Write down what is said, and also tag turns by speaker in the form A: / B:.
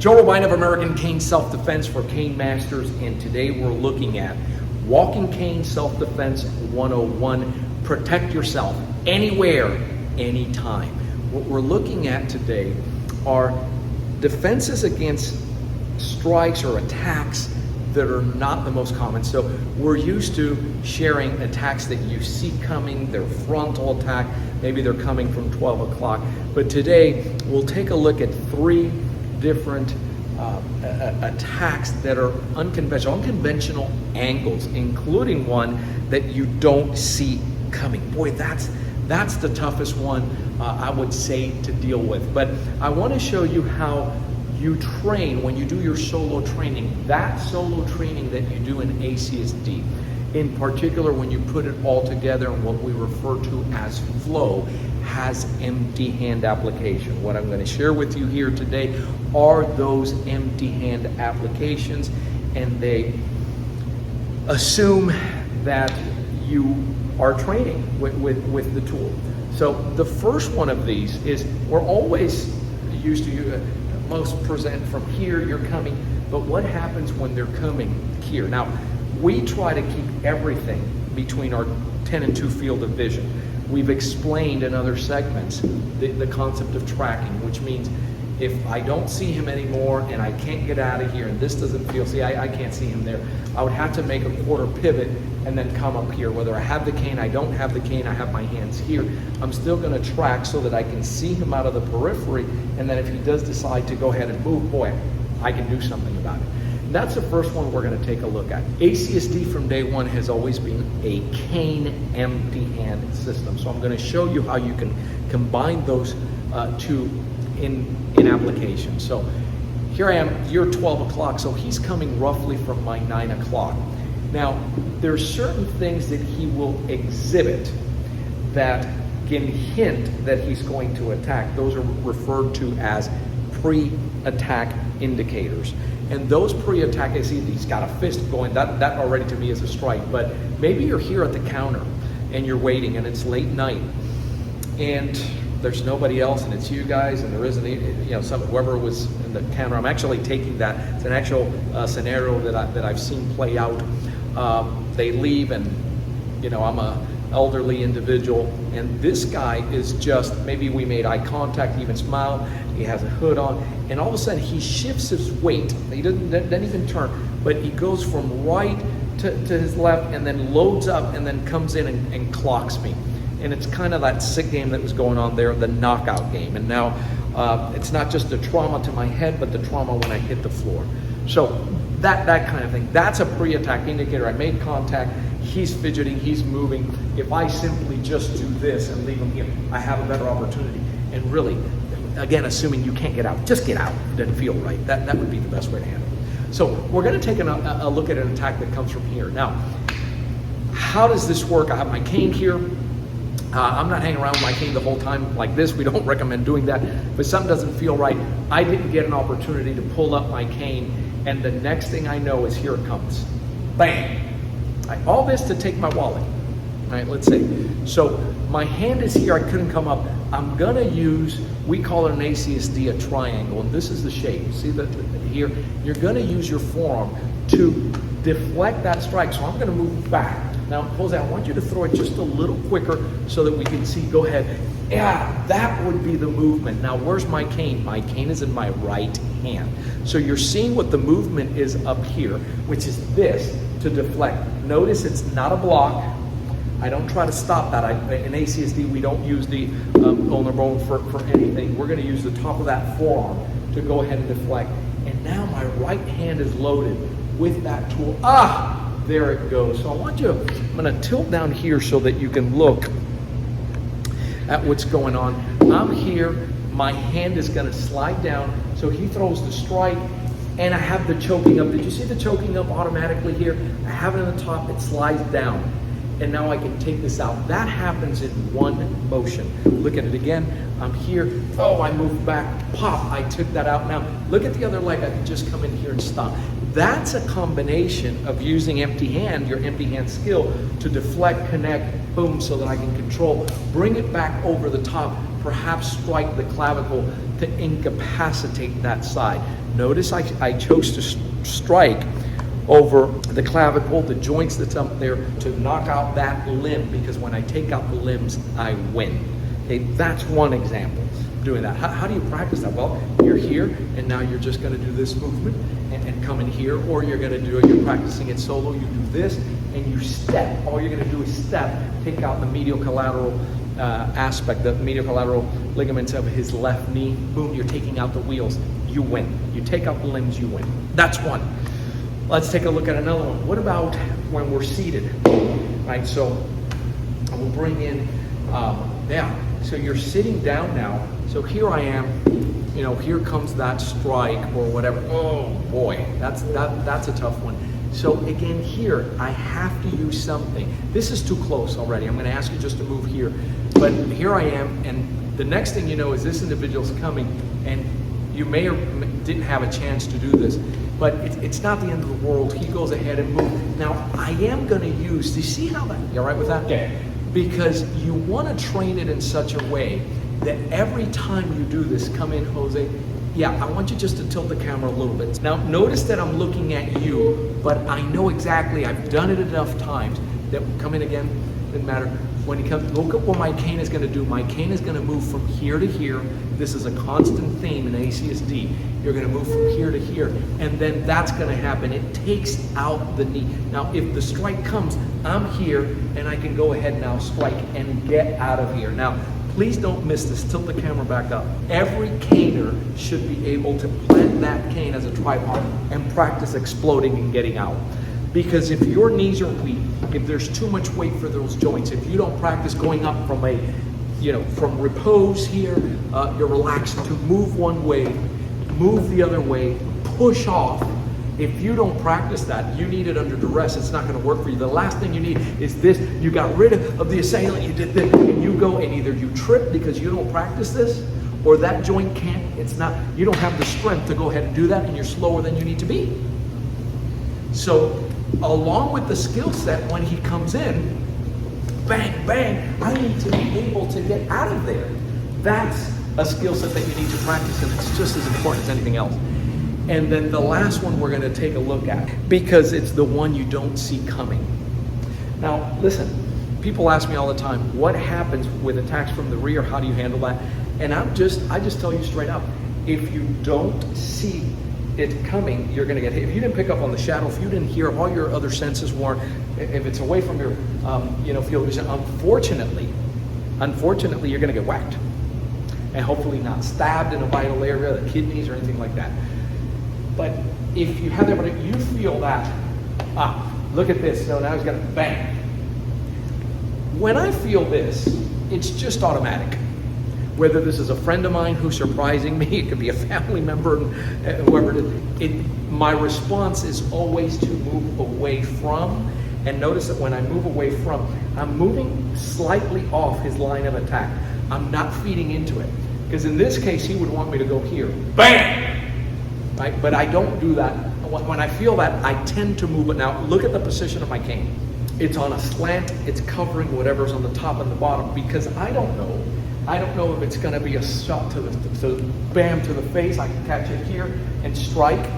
A: Joe Robine of American Cane Self-Defense for Cane Masters, and today we're looking at Walking Cane Self-Defense 101. Protect yourself anywhere, anytime. What we're looking at today are defenses against strikes or attacks that are not the most common. So we're used to sharing attacks that you see coming, their frontal attack, maybe they're coming from 12 o'clock. But today we'll take a look at three different attacks that are unconventional angles, including one that you don't see coming. Boy, that's the toughest one I would say to deal with. But I want to show you how you train when you do your solo training, that solo training that you do in ACSD. In particular, when you put it all together in what we refer to as flow, has empty hand application. What I'm going to share with you here today are those empty hand applications, and they assume that you are training with the tool. So the first one of these is, we're always used to, most present from here, you're coming, but what happens when they're coming here? Now, we try to keep everything between our 10 and 2 field of vision. We've explained in other segments the concept of tracking, which means if I don't see him anymore and I can't get out of here and this doesn't feel, I can't see him there, I would have to make a quarter pivot and then come up here. Whether I have the cane, I don't have the cane, I have my hands here, I'm still going to track so that I can see him out of the periphery, and then if he does decide to go ahead and move, boy, I can do something about it. And that's the first one we're going to take a look at. ACSD from day one has always been a cane empty hand system. So I'm going to show you how you can combine those two in application. So here I am, you're 12 o'clock, so he's coming roughly from my 9 o'clock. Now, there's certain things that he will exhibit that can hint that he's going to attack. Those are referred to as pre-attack indicators. And those pre-attack, I see he's got a fist going, that already to me is a strike. But maybe you're here at the counter and you're waiting and it's late night and there's nobody else and it's you guys and there isn't, whoever was in the counter. I'm actually taking that. It's an actual scenario that I've seen play out. They leave and, I'm a elderly individual, and this guy is just, maybe we made eye contact, even smiled, he has a hood on, and all of a sudden he shifts his weight. He doesn't even turn, but he goes from right to his left and then loads up and then comes in and clocks me. And it's kind of that sick game that was going on there, the knockout game. And now it's not just the trauma to my head, but the trauma when I hit the floor. So that kind of thing, that's a pre-attack indicator. I made contact, he's fidgeting, he's moving. If I simply just do this and leave him here, I have a better opportunity. And really, again, assuming you can't get out, just get out. It doesn't feel right. That would be the best way to handle it. So we're going to take a look at an attack that comes from here. Now, how does this work? I have my cane here. I'm not hanging around with my cane the whole time like this. We don't recommend doing that. But something doesn't feel right, I didn't get an opportunity to pull up my cane, and the next thing I know is here it comes. Bang! All this to take my wallet. All right, let's see. So my hand is here, I couldn't come up. I'm gonna use, we call it an ACSD a triangle, and this is the shape. See that here? You're gonna use your forearm to deflect that strike. So I'm gonna move back. Now, Jose, I want you to throw it just a little quicker so that we can see. Go ahead. Yeah, that would be the movement. Now, where's my cane? My cane is in my right hand. So you're seeing what the movement is up here, which is this, to deflect. Notice it's not a block. I don't try to stop that. In ACSD, we don't use the ulnar bone for anything. We're going to use the top of that forearm to go ahead and deflect. And now my right hand is loaded with that tool. There it goes. So I want you, I'm going to tilt down here so that you can look at what's going on. I'm here, my hand is going to slide down, so he throws the strike, and I have the choking up. Did you see the choking up automatically here? I have it on the top, it slides down, and now I can take this out. That happens in one motion. Look at it again. I'm here, I moved back, pop, I took that out. Now, look at the other leg, I can just come in here and stop. That's a combination of using empty hand, your empty hand skill, to deflect, connect, boom, so that I can control, bring it back over the top, perhaps strike the clavicle to incapacitate that side. Notice I chose to strike over the clavicle, the joints that's up there, to knock out that limb, because when I take out the limbs, I win. Okay, that's one example of doing that. How do you practice that? Well, you're here, and now you're just going to do this movement and come in here, or you're going to do it, you're practicing it solo, you do this, and you step. All you're going to do is step, take out the medial collateral aspect, the medial collateral ligaments of his left knee. Boom, you're taking out the wheels. You win. You take out the limbs, you win. That's one. Let's take a look at another one. What about when we're seated? Right, so we'll bring in, so you're sitting down now. So here I am, here comes that strike or whatever. Oh boy, that's a tough one. So again, here, I have to use something. This is too close already. I'm gonna ask you just to move here. But here I am, and the next thing you know is this individual's coming, and you may or didn't have a chance to do this, but it's not the end of the world. He goes ahead and moves. Now, I am gonna use, do you see how that, you all right with that?
B: Yeah.
A: Because you wanna train it in such a way that every time you do this, come in, Jose, yeah, I want you just to tilt the camera a little bit. Now, notice that I'm looking at you, but I know exactly, I've done it enough times that, come in again, doesn't matter. When he comes, look at what my cane is gonna do. My cane is gonna move from here to here. This is a constant theme in ACSD. You're gonna move from here to here, and then that's gonna happen. It takes out the knee. Now, if the strike comes, I'm here, and I can go ahead now, strike, and get out of here. Now, please don't miss this. Tilt the camera back up. Every caner should be able to plant that cane as a tripod and practice exploding and getting out. Because if your knees are weak, if there's too much weight for those joints, if you don't practice going up from from repose here, you're relaxed, to move one way, move the other way, push off. If you don't practice that, you need it under duress, it's not going to work for you. The last thing you need is this. You got rid of the assailant, you did this, and you go, and either you trip because you don't practice this, or that joint can't, you don't have the strength to go ahead and do that, and you're slower than you need to be. So, along with the skill set, when he comes in, bang, bang, I need to be able to get out of there. That's a skill set that you need to practice, and it's just as important as anything else. And then the last one we're going to take a look at, because it's the one you don't see coming. Now, listen, people ask me all the time, what happens with attacks from the rear? How do you handle that? And I just tell you straight up, if you don't see it coming, you're going to get hit. If you didn't pick up on the shadow, if you didn't hear, if all your other senses weren't, if it's away from your field of vision, unfortunately, you're going to get whacked. And hopefully not stabbed in a vital area, the kidneys or anything like that. But if you have that, you feel that, look at this, so now he's got a bang. When I feel this, it's just automatic. Whether this is a friend of mine who's surprising me, it could be a family member, whoever it is, my response is always to move away from, and notice that when I move away from, I'm moving slightly off his line of attack. I'm not feeding into it. Because in this case, he would want me to go here, bang! Right? But I don't do that. When I feel that, I tend to move it. Now, look at the position of my cane. It's on a slant, it's covering whatever's on the top and the bottom, because I don't know if it's going to be a shot to the bam to the face. I can catch it here and strike,